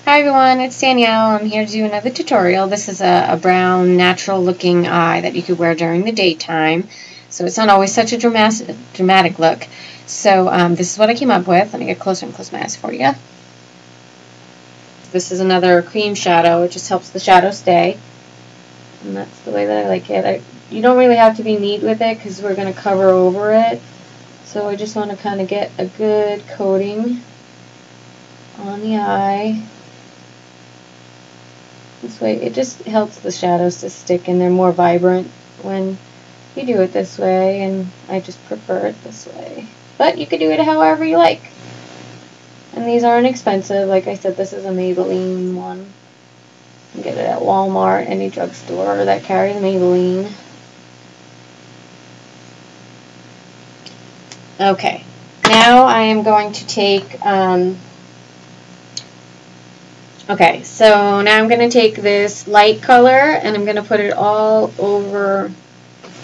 Hi everyone, it's Danielle. I'm here to do another tutorial. This is a brown, natural looking eye that you could wear during the daytime. So it's not always such a dramatic look. So this is what I came up with. Let me get closer and close my eyes for you. This is another cream shadow. It just helps the shadow stay. And that's the way that I like it. You don't really have to be neat with it because we're going to cover over it. So I just want to kind of get a good coating on the eye. This way it just helps the shadows to stick and they're more vibrant when you do it this way, and I just prefer it this way. But you could do it however you like. And these aren't expensive. Like I said, this is a Maybelline one. You can get it at Walmart, any drugstore that carries Maybelline. Okay, now I am going to take okay, so now I'm going to take this light color and I'm going to put it all over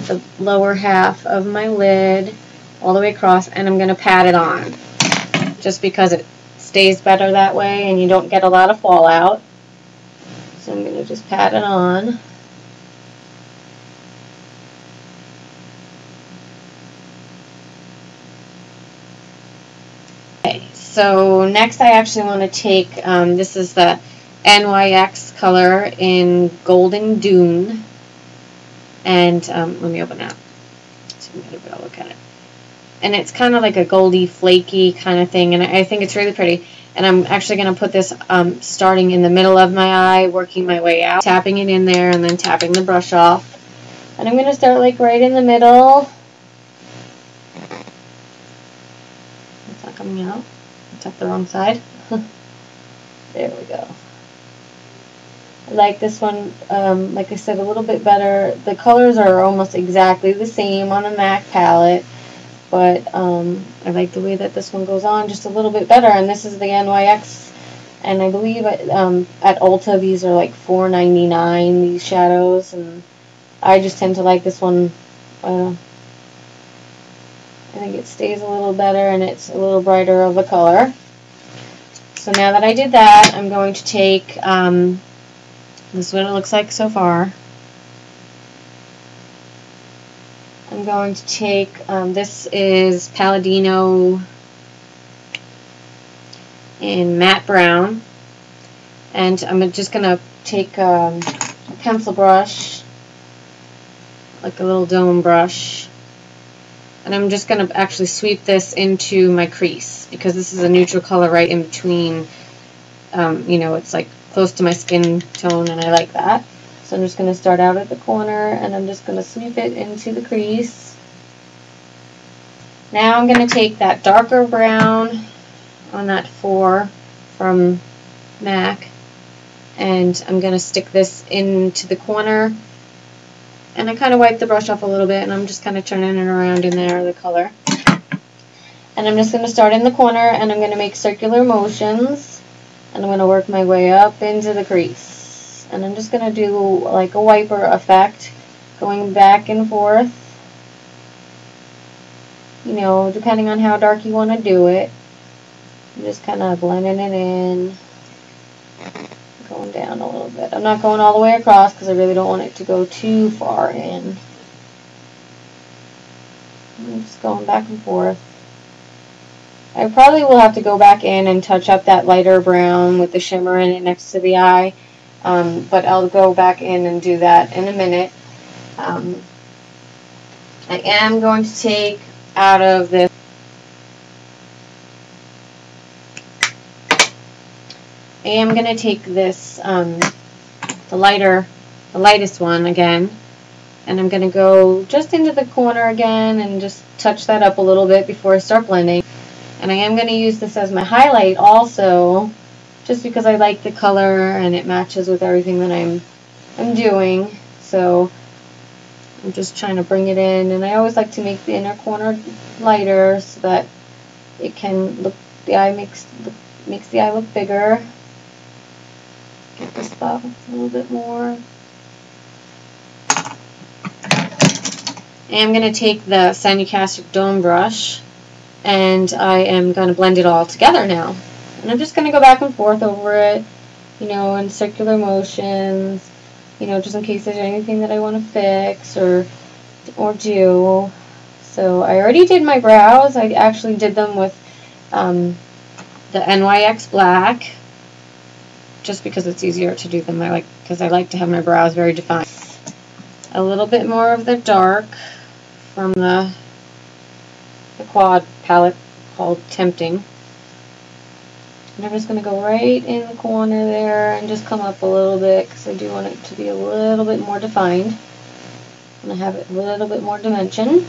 the lower half of my lid, all the way across, and I'm going to pat it on, just because it stays better that way and you don't get a lot of fallout. So I'm going to just pat it on. So next I actually want to take, this is the n.y.c color in Golden Dune, and let me open that so you can get a better look at it. And it's kind of like a goldy, flaky kind of thing, and I think it's really pretty. And I'm actually going to put this starting in the middle of my eye, working my way out, tapping it in there, and then tapping the brush off. And I'm going to start like right in the middle. It's not coming out. Tap the wrong side. There we go. I like this one, like I said, a little bit better. The colors are almost exactly the same on the MAC palette, but I like the way that this one goes on just a little bit better. And this is the n.y.c, and I believe at Ulta these are like $4.99, these shadows, and I just tend to like this one. I think it stays a little better and it's a little brighter of a color. So now that I did that, I'm going to take, this is what it looks like so far. I'm going to take, this is Palladio in matte brown. And I'm just going to take a pencil brush, like a little dome brush. And I'm just going to actually sweep this into my crease, because this is a neutral color right in between, you know, it's like close to my skin tone, and I like that. So I'm just going to start out at the corner, and I'm just going to sweep it into the crease. Now I'm going to take that darker brown on that 4 from MAC, and I'm going to stick this into the corner. And I kind of wipe the brush off a little bit, and I'm just kind of turning it around in there, the color. And I'm just going to start in the corner, and I'm going to make circular motions, and I'm going to work my way up into the crease. And I'm just going to do like a wiper effect, going back and forth, you know, depending on how dark you want to do it. I'm just kind of blending it in. Going down a little bit. I'm not going all the way across because I really don't want it to go too far in. I'm just going back and forth. I probably will have to go back in and touch up that lighter brown with the shimmer in it next to the eye, but I'll go back in and do that in a minute. I am going to take out of this I am going to take this, the lightest one again, and I'm going to go just into the corner again and just touch that up a little bit before I start blending. And I am going to use this as my highlight also, just because I like the color and it matches with everything that I'm doing. So I'm just trying to bring it in, and I always like to make the inner corner lighter so that it can look, the eye makes the eye look bigger. Get this spot a little bit more. And I'm going to take the Caustic Dome brush, and I am going to blend it all together now. And I'm just going to go back and forth over it, you know, in circular motions, you know, just in case there's anything that I want to fix or do. So I already did my brows. I actually did them with the n.y.c black, just because it's easier to do them. Because I like to have my brows very defined. A little bit more of the dark from the quad palette called Tempting. And I'm just going to go right in the corner there and just come up a little bit because I do want it to be a little bit more defined. I'm going to have it a little bit more dimension. Make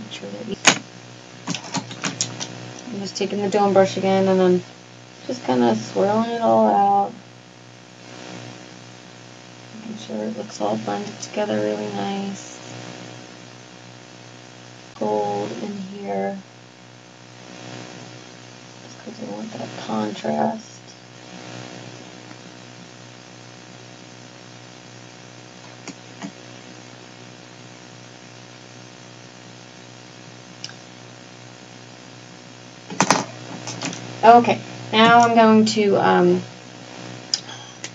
sure that I'm just taking the dome brush again and then just kind of swirling it all out. Making sure it looks all blended together really nice. Gold in here. Because I want that contrast. Okay, now I'm going to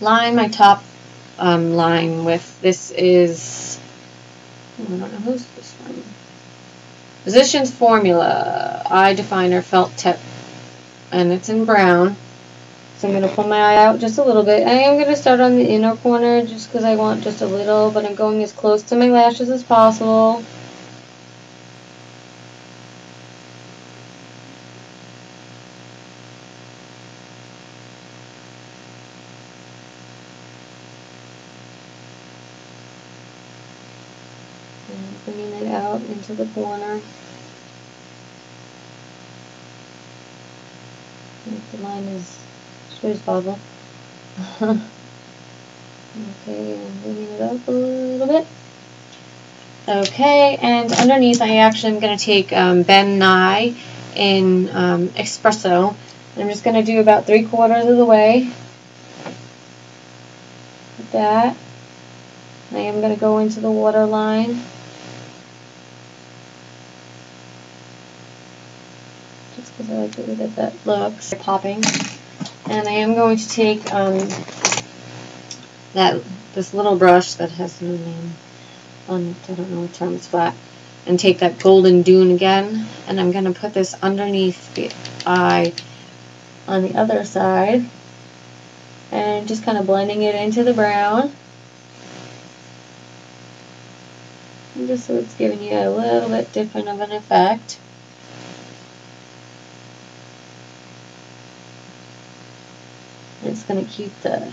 line my top line with, this is, I don't know who's this one. Physicians Formula Eye Definer Felt Tip. And it's in brown. So I'm going to pull my eye out just a little bit. I am going to start on the inner corner just because I want just a little, but I'm going as close to my lashes as possible. And bringing it out into the corner. The line is straight as possible. Okay, and bringing it up a little bit. Okay, and underneath I actually am going to take n.y.c in Expresso. And I'm just going to do about 3/4 of the way. Like that. And I am going to go into the waterline. Just because I like the way that looks. Popping. And I am going to take this little brush that has no name on it, I don't know what term, it's flat, and take that golden dune again, and I'm going to put this underneath the eye on the other side, and just kind of blending it into the brown, and just so it's giving you a little bit different of an effect. It's going to keep the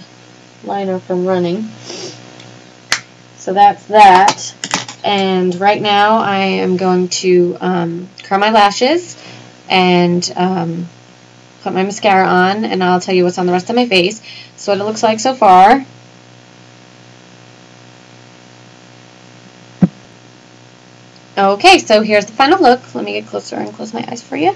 liner from running. So that's that. And right now I am going to curl my lashes and put my mascara on, and I'll tell you what's on the rest of my face. So what it looks like so far. Okay, so here's the final look. Let me get closer and close my eyes for you.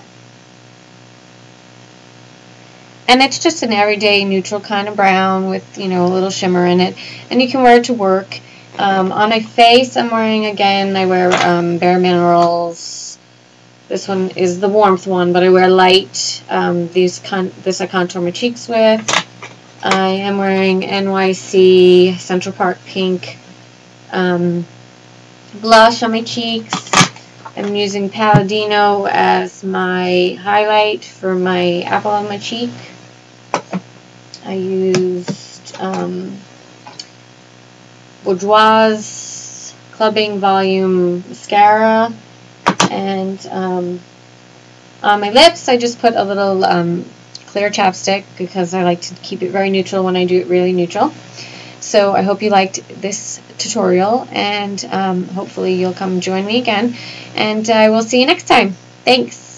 And it's just an everyday neutral kind of brown with, you know, a little shimmer in it. And you can wear it to work. On my face, I'm wearing, again, I wear Bare Minerals. This one is the warmth one, but I wear light. This I contour my cheeks with. I am wearing n.y.c Central Park Pink blush on my cheeks. I'm using Palladio as my highlight for my apple on my cheek. I used Bourjois Clubbing Volume Mascara, and on my lips I just put a little clear chapstick because I like to keep it very neutral when I do it really neutral. So I hope you liked this tutorial, and hopefully you'll come join me again, and I will see you next time. Thanks!